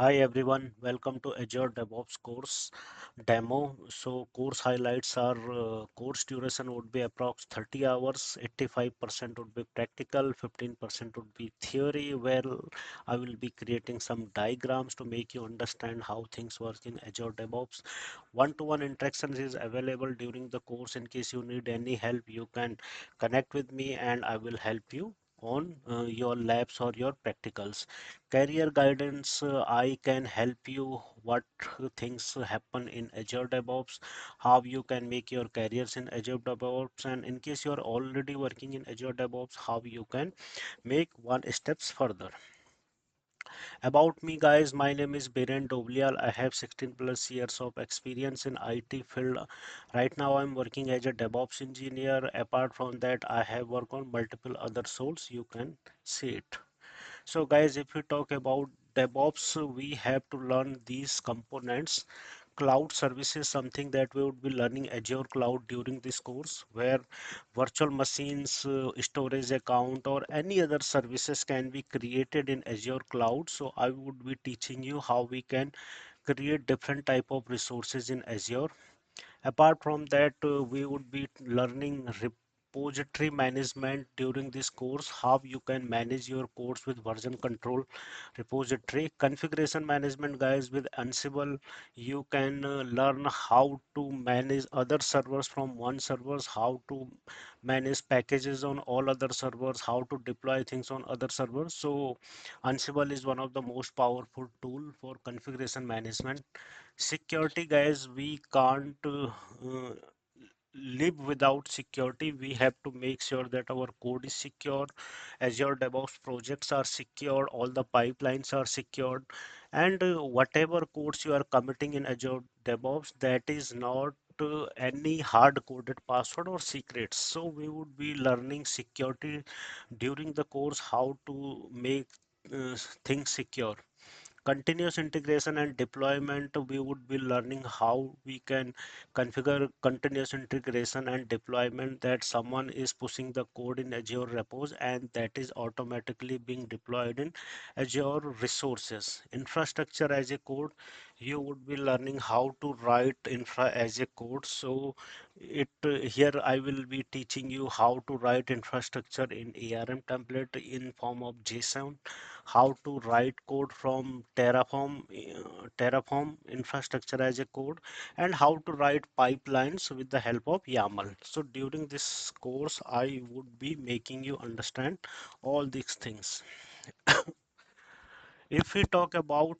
Hi everyone, welcome to Azure DevOps course demo. So course highlights are course duration would be approx 30 hours, 85% would be practical, 15% would be theory where I will be creating some diagrams to make you understand how things work in Azure DevOps. One-to-one interactions is available during the course. In case you need any help, you can connect with me and I will help you on your labs or your practicals. Career guidance, I can help you what things happen in Azure DevOps, how you can make your careers in Azure DevOps, and in case you are already working in Azure DevOps, how you can make one steps further. About me, guys, my name is Biren Doblial. I have 16 plus years of experience in IT field. Right now, I'm working as a DevOps engineer. Apart from that, I have worked on multiple other roles. You can see it. So guys, if we talk about DevOps, we have to learn these components. Cloud services, something that we would be learning Azure Cloud during this course, where virtual machines, storage account, or any other services can be created in Azure Cloud. So I would be teaching you how we can create different type of resources in Azure. Apart from that, we would be learning repository management during this course, how you can manage your codes with version control repository. Configuration management, guys, with Ansible, you can learn how to manage other servers from one servers, how to manage packages on all other servers, how to deploy things on other servers. So Ansible is one of the most powerful tool for configuration management. Security, guys, we can't live without security. We have to make sure that our code is secure, Azure DevOps projects are secure, all the pipelines are secured, and whatever codes you are committing in Azure DevOps, that is not any hard coded password or secrets. So we would be learning security during the course, how to make things secure. Continuous integration and deployment, we would be learning how we can configure continuous integration and deployment, that someone is pushing the code in Azure repos and that is automatically being deployed in Azure resources. Infrastructure as a code, you would be learning how to write infra as a code. So it here I will be teaching you how to write infrastructure in ARM template in form of JSON, how to write code from Terraform infrastructure as a code, and how to write pipelines with the help of YAML. So during this course, I would be making you understand all these things. If we talk about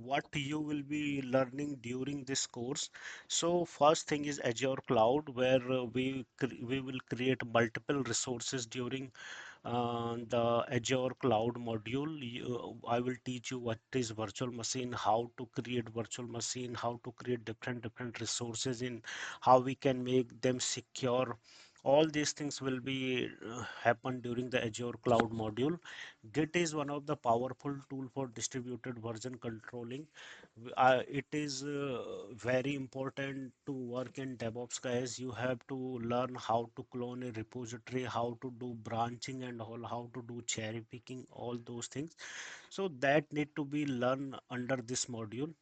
what you will be learning during this course, so first thing is Azure Cloud, where we will create multiple resources during the Azure Cloud module. I will teach you what is virtual machine, how to create virtual machine, how to create different resources, in how we can make them secure. All these things will be happen during the Azure Cloud module. Git is one of the powerful tool for distributed version controlling. It is very important to work in DevOps, guys. You have to learn how to clone a repository, how to do branching and all, how to do cherry picking, all those things. So that need to be learned under this module.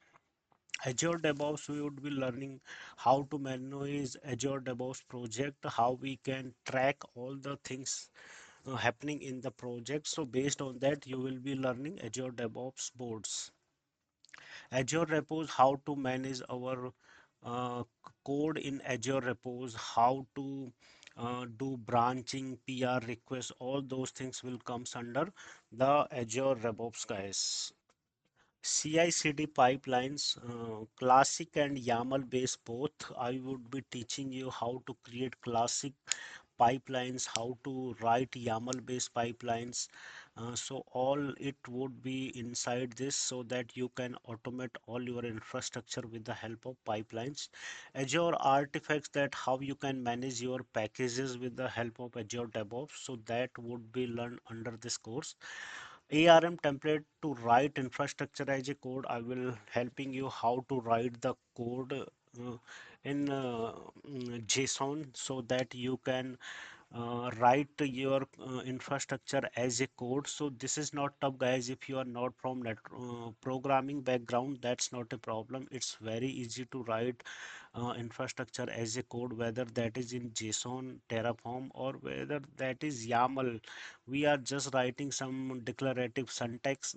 Azure DevOps, we would be learning how to manage Azure DevOps project, how we can track all the things happening in the project. So based on that, you will be learning Azure DevOps boards. Azure Repos, how to manage our code in Azure Repos, how to do branching, PR requests, all those things will comes under the Azure RevOps, guys. CI/CD pipelines, classic and YAML based both. I would be teaching you how to create classic pipelines, how to write YAML based pipelines. So all it would be inside this, so that you can automate all your infrastructure with the help of pipelines. Azure artifacts, that how you can manage your packages with the help of Azure DevOps. So that would be learned under this course. ARM template to write infrastructure as a code. I will helping you how to write the code in JSON, so that you can write your infrastructure as a code. So this is not tough, guys. If you are not from programming background, that's not a problem. It's very easy to write infrastructure as a code, whether that is in JSON, Terraform, or whether that is YAML. We are just writing some declarative syntax,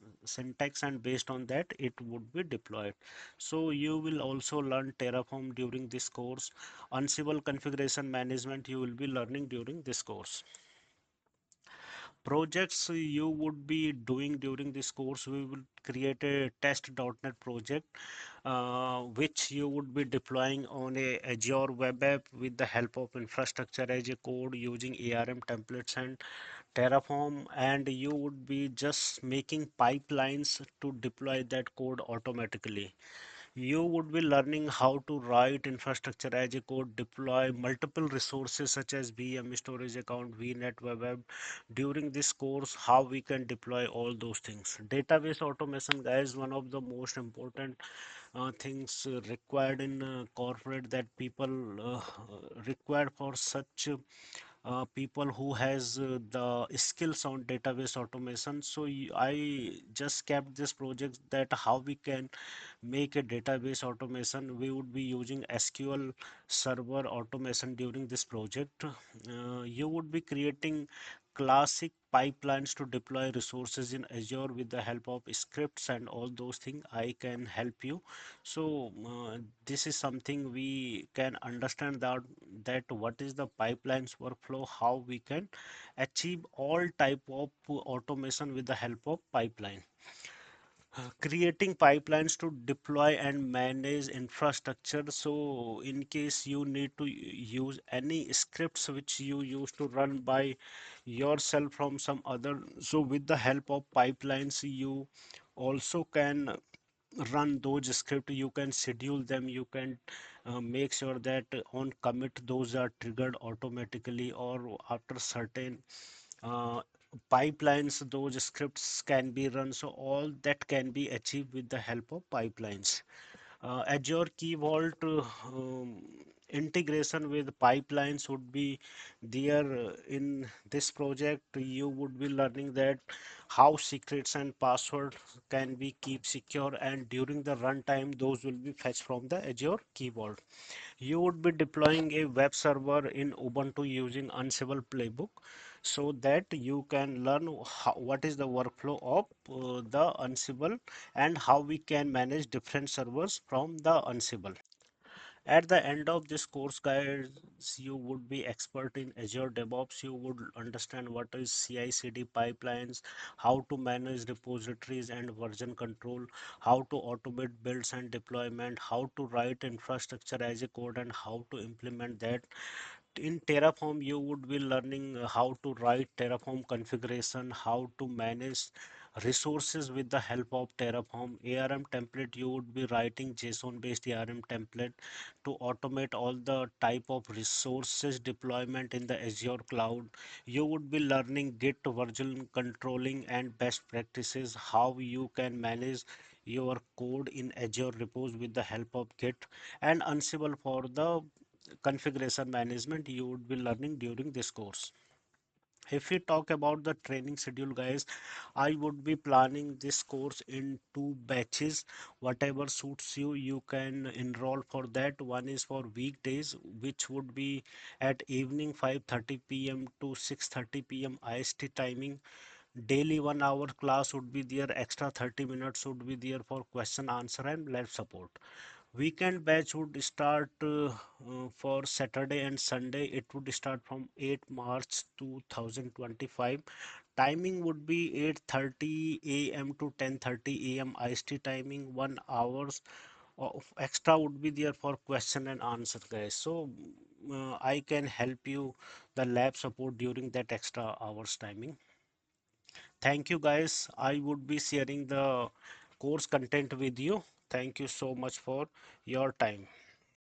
and based on that, it would be deployed. So you will also learn Terraform during this course. Ansible configuration management you will be learning during this course. Projects you would be doing during this course, we will create a test.NET project, which you would be deploying on a Azure web app with the help of infrastructure as a code using ARM templates and Terraform, and you would be just making pipelines to deploy that code automatically. You would be learning how to write infrastructure as a code, deploy multiple resources such as VM, storage account, VNet, web app. During this course, how we can deploy all those things. Database automation, guys, one of the most important things required in corporate, that people required for such people who has the skills on database automation. So I just kept this project, that how we can make a database automation. We would be using SQL server automation during this project. You would be creating classic pipelines to deploy resources in Azure with the help of scripts and all those things. I can help you. So this is something we can understand, that what is the pipelines workflow, how we can achieve all type of automation with the help of pipeline. Creating pipelines to deploy and manage infrastructure. So in case you need to use any scripts which you used to run by yourself from some other, so with the help of pipelines you also can run those scripts. You can schedule them, you can make sure that on commit those are triggered automatically, or after certain uh, pipelines those scripts can be run. So all that can be achieved with the help of pipelines. Azure Key Vault integration with pipelines would be there in this project. You would be learning that how secrets and passwords can be keep secure, and during the runtime those will be fetched from the Azure Key Vault. You would be deploying a web server in Ubuntu using Ansible playbook, so that you can learn what is the workflow of the Ansible, and how we can manage different servers from the Ansible. At the end of this course, guys, you would be expert in Azure DevOps. You would understand what is CI/CD pipelines, how to manage repositories and version control, how to automate builds and deployment, how to write infrastructure as a code, and how to implement that. In Terraform, you would be learning how to write Terraform configuration, how to manage resources with the help of Terraform. ARM template, you would be writing JSON based ARM template to automate all the type of resources deployment in the Azure cloud. You would be learning Git version controlling and best practices, how you can manage your code in Azure repos with the help of Git, and Ansible for the configuration management you would be learning during this course. If we talk about the training schedule, guys, I would be planning this course in two batches. Whatever suits you, you can enroll for that. One is for weekdays, which would be at evening 5:30 p.m. to 6:30 p.m. IST timing. Daily 1 hour class would be there, extra 30 minutes would be there for question answer and lab support. Weekend batch would start for Saturday and Sunday. It would start from 8 March 2025. Timing would be 8:30 a.m. to 10:30 a.m. IST timing. 1 hours of extra would be there for question and answer, guys. So I can help you the lab support during that extra hours timing. Thank you, guys. I would be sharing the course content with you. Thank you so much for your time.